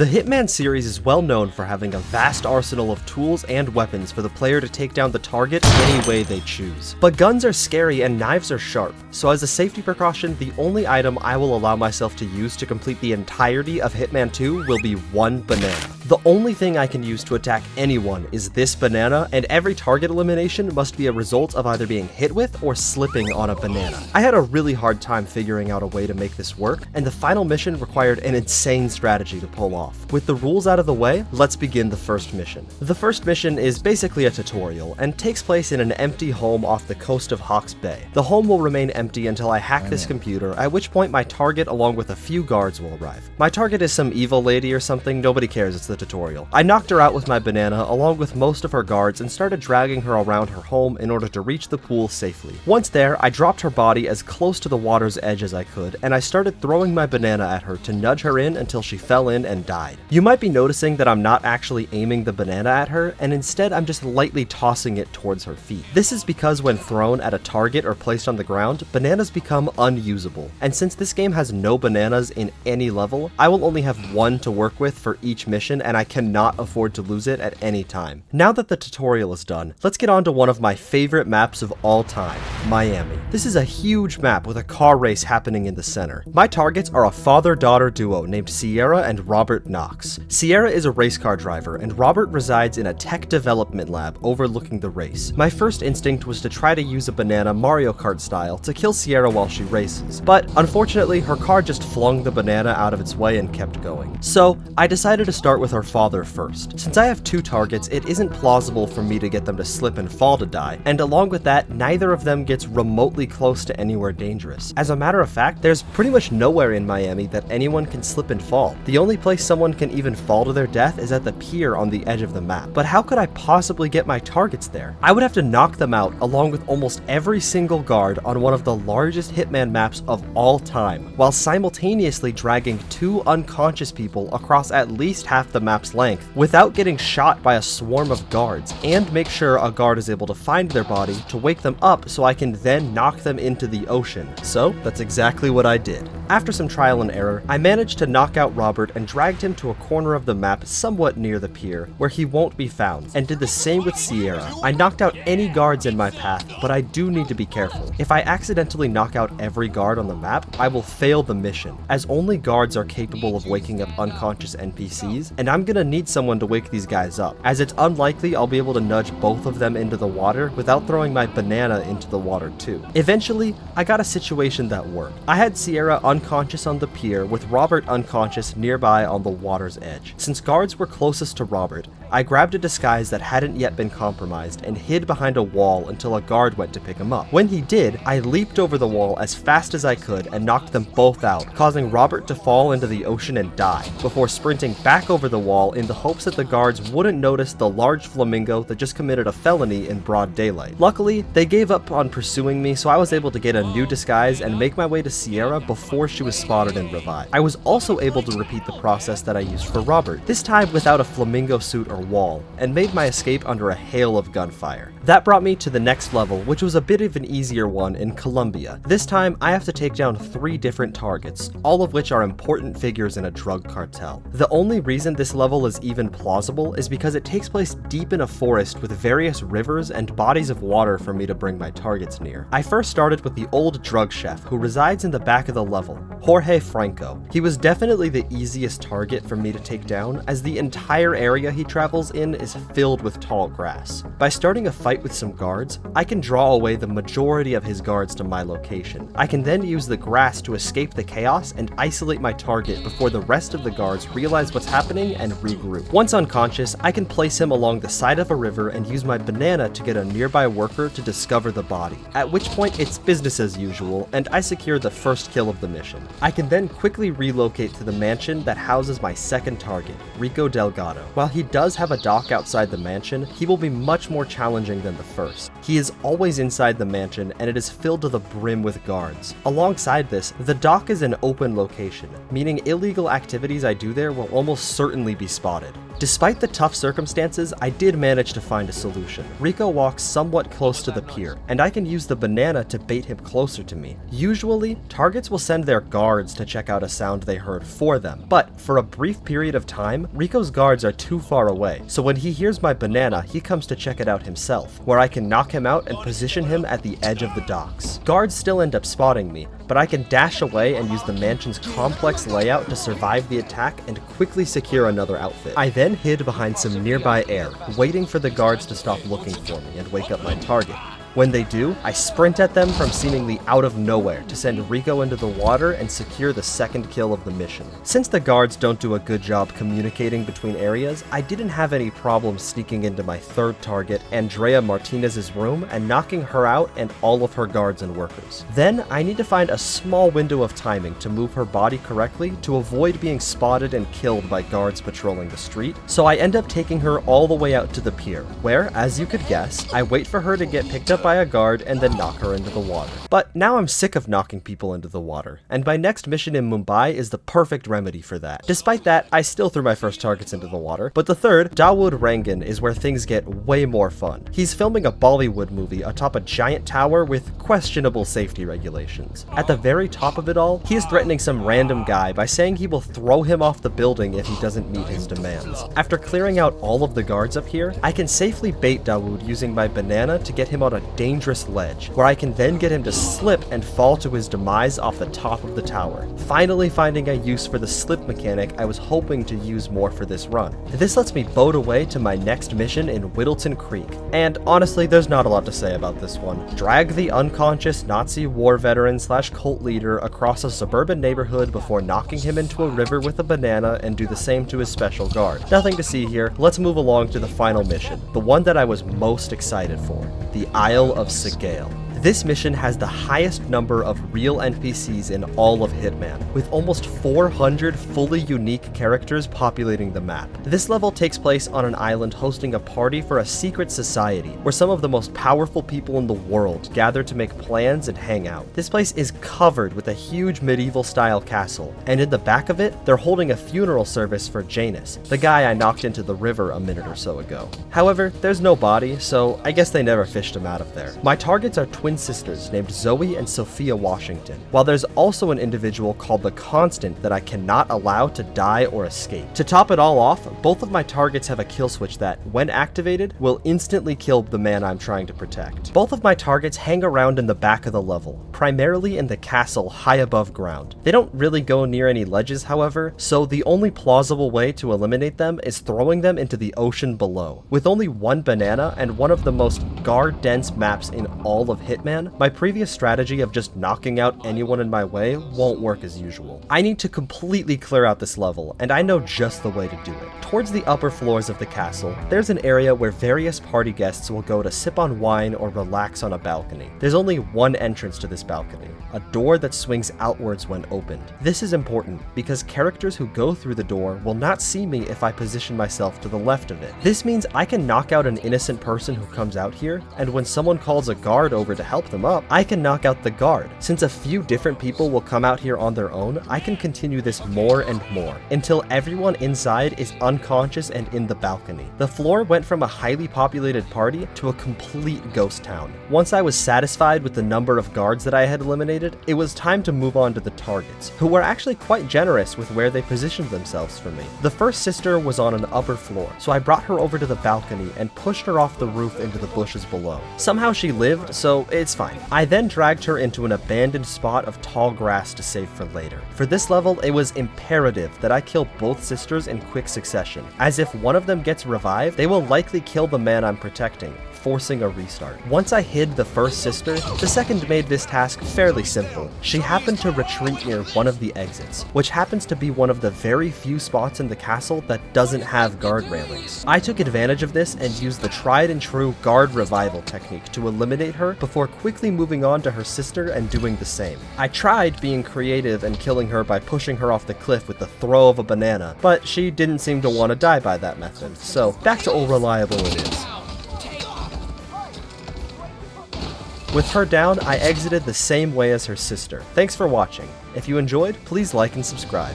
The Hitman series is well known for having a vast arsenal of tools and weapons for the player to take down the target any way they choose. But guns are scary and knives are sharp, so as a safety precaution, the only item I will allow myself to use to complete the entirety of Hitman 2 will be one banana. The only thing I can use to attack anyone is this banana, and every target elimination must be a result of either being hit with or slipping on a banana. I had a really hard time figuring out a way to make this work, and the final mission required an insane strategy to pull off. With the rules out of the way, let's begin the first mission. The first mission is basically a tutorial, and takes place in an empty home off the coast of Hawke's Bay. The home will remain empty until I hack this computer, at which point my target along with a few guards will arrive. My target is some evil lady or something, nobody cares, it's the tutorial. I knocked her out with my banana along with most of her guards and started dragging her around her home in order to reach the pool safely. Once there, I dropped her body as close to the water's edge as I could, and I started throwing my banana at her to nudge her in until she fell in and died. You might be noticing that I'm not actually aiming the banana at her, and instead I'm just lightly tossing it towards her feet. This is because when thrown at a target or placed on the ground, bananas become unusable, and since this game has no bananas in any level, I will only have one to work with for each mission, and I cannot afford to lose it at any time. Now that the tutorial is done, let's get on to one of my favorite maps of all time, Miami. This is a huge map with a car race happening in the center. My targets are a father-daughter duo named Sierra and Robert Knox. Sierra is a race car driver, and Robert resides in a tech development lab overlooking the race. My first instinct was to try to use a banana Mario Kart style to kill Sierra while she races, but unfortunately her car just flung the banana out of its way and kept going. So I decided to start with her father first. Since I have two targets, it isn't plausible for me to get them to slip and fall to die, and along with that, neither of them gets remotely close to anywhere dangerous. As a matter of fact, there's pretty much nowhere in Miami that anyone can slip and fall. The only place someone can even fall to their death is at the pier on the edge of the map. But how could I possibly get my targets there? I would have to knock them out along with almost every single guard on one of the largest Hitman maps of all time, while simultaneously dragging two unconscious people across at least half the map's length without getting shot by a swarm of guards, and make sure a guard is able to find their body to wake them up so I can then knock them into the ocean. So that's exactly what I did. After some trial and error, I managed to knock out Robert and dragged him to a corner of the map somewhat near the pier where he won't be found, and did the same with Sierra. I knocked out any guards in my path, but I do need to be careful. If I accidentally knock out every guard on the map, I will fail the mission, as only guards are capable of waking up unconscious NPCs, and I'm gonna need someone to wake these guys up, as it's unlikely I'll be able to nudge both of them into the water without throwing my banana into the water too. Eventually, I got a situation that worked. I had Sierra unconscious on the pier with Robert unconscious nearby on the water's edge. Since guards were closest to Robert, I grabbed a disguise that hadn't yet been compromised and hid behind a wall until a guard went to pick him up. When he did, I leaped over the wall as fast as I could and knocked them both out, causing Robert to fall into the ocean and die, before sprinting back over the wall in the hopes that the guards wouldn't notice the large flamingo that just committed a felony in broad daylight. Luckily, they gave up on pursuing me, so I was able to get a new disguise and make my way to Sierra before she was spotted and revived. I was also able to repeat the process that I used for Robert, this time without a flamingo suit or wall, and made my escape under a hail of gunfire. That brought me to the next level, which was a bit of an easier one in Colombia. This time, I have to take down 3 different targets, all of which are important figures in a drug cartel. The only reason this level is even plausible is because it takes place deep in a forest with various rivers and bodies of water for me to bring my targets near. I first started with the old drug chef who resides in the back of the level, Jorge Franco. He was definitely the easiest target for me to take down, as the entire area he travels in is filled with tall grass. By starting a fight with some guards, I can draw away the majority of his guards to my location. I can then use the grass to escape the chaos and isolate my target before the rest of the guards realize what's happening and regroup. Once unconscious, I can place him along the side of a river and use my banana to get a nearby worker to discover the body, at which point it's business as usual and I secure the first kill of the mission. I can then quickly relocate to the mansion that houses my second target, Rico Delgado. While he does have a dock outside the mansion, he will be much more challenging than the first. He is always inside the mansion and it is filled to the brim with guards. Alongside this, the dock is an open location, meaning illegal activities I do there will almost certainly easily be spotted. Despite the tough circumstances, I did manage to find a solution. Rico walks somewhat close to the pier, and I can use the banana to bait him closer to me. Usually, targets will send their guards to check out a sound they heard for them, but for a brief period of time, Rico's guards are too far away, so when he hears my banana, he comes to check it out himself, where I can knock him out and position him at the edge of the docks. Guards still end up spotting me, but I can dash away and use the mansion's complex layout to survive the attack and quickly secure another outfit. I then hid behind some nearby air, waiting for the guards to stop looking for me and wake up my target. When they do, I sprint at them from seemingly out of nowhere to send Rico into the water and secure the second kill of the mission. Since the guards don't do a good job communicating between areas, I didn't have any problem sneaking into my third target, Andrea Martinez's room, and knocking her out and all of her guards and workers. Then, I need to find a small window of timing to move her body correctly to avoid being spotted and killed by guards patrolling the street, so I end up taking her all the way out to the pier, where, as you could guess, I wait for her to get picked up by a guard and then knock her into the water. But now I'm sick of knocking people into the water, and my next mission in Mumbai is the perfect remedy for that. Despite that, I still threw my first targets into the water, but the third, Dawood Rangan, is where things get way more fun. He's filming a Bollywood movie atop a giant tower with questionable safety regulations. At the very top of it all, he is threatening some random guy by saying he will throw him off the building if he doesn't meet his demands. After clearing out all of the guards up here, I can safely bait Dawood using my banana to get him on a dangerous ledge, where I can then get him to slip and fall to his demise off the top of the tower, finally finding a use for the slip mechanic I was hoping to use more for this run. This lets me boat away to my next mission in Whittleton Creek, and honestly there's not a lot to say about this one. Drag the unconscious Nazi war veteran / cult leader across a suburban neighborhood before knocking him into a river with a banana and do the same to his special guard. Nothing to see here, let's move along to the final mission, the one that I was most excited for, the Isle of Sgail. This mission has the highest number of real NPCs in all of Hitman, with almost 400 fully unique characters populating the map. This level takes place on an island hosting a party for a secret society, where some of the most powerful people in the world gather to make plans and hang out. This place is covered with a huge medieval-style castle, and in the back of it, they're holding a funeral service for Janus, the guy I knocked into the river a minute or so ago. However, there's no body, so I guess they never fished him out of there. My targets are twin sisters named Zoe and Sophia Washington, while there's also an individual called the Constant that I cannot allow to die or escape. To top it all off, both of my targets have a kill switch that, when activated, will instantly kill the man I'm trying to protect. Both of my targets hang around in the back of the level, primarily in the castle high above ground. They don't really go near any ledges, however, so the only plausible way to eliminate them is throwing them into the ocean below. With only one banana and one of the most guard-dense maps in all of Hitman, my previous strategy of just knocking out anyone in my way won't work as usual. I need to completely clear out this level, and I know just the way to do it. Towards the upper floors of the castle, there's an area where various party guests will go to sip on wine or relax on a balcony. There's only one entrance to this balcony, a door that swings outwards when opened. This is important because characters who go through the door will not see me if I position myself to the left of it. This means I can knock out an innocent person who comes out here, and when someone calls a guard over to help them up, I can knock out the guard. Since a few different people will come out here on their own, I can continue this more and more, until everyone inside is unconscious and in the balcony. The floor went from a highly populated party to a complete ghost town. Once I was satisfied with the number of guards that I had eliminated, it was time to move on to the targets, who were actually quite generous with where they positioned themselves for me. The first sister was on an upper floor, so I brought her over to the balcony and pushed her off the roof into the bushes below. Somehow she lived, so it's fine. I then dragged her into an abandoned spot of tall grass to save for later. For this level, it was imperative that I kill both sisters in quick succession, as if one of them gets revived, they will likely kill the man I'm protecting, forcing a restart. Once I hid the first sister, the second made this task fairly simple. She happened to retreat near one of the exits, which happens to be one of the very few spots in the castle that doesn't have guard railings. I took advantage of this and used the tried and true guard revival technique to eliminate her before quickly moving on to her sister and doing the same. I tried being creative and killing her by pushing her off the cliff with the throw of a banana, but she didn't seem to want to die by that method, so back to old reliable it is. With her down, I exited the same way as her sister. Thanks for watching. If you enjoyed, please like and subscribe.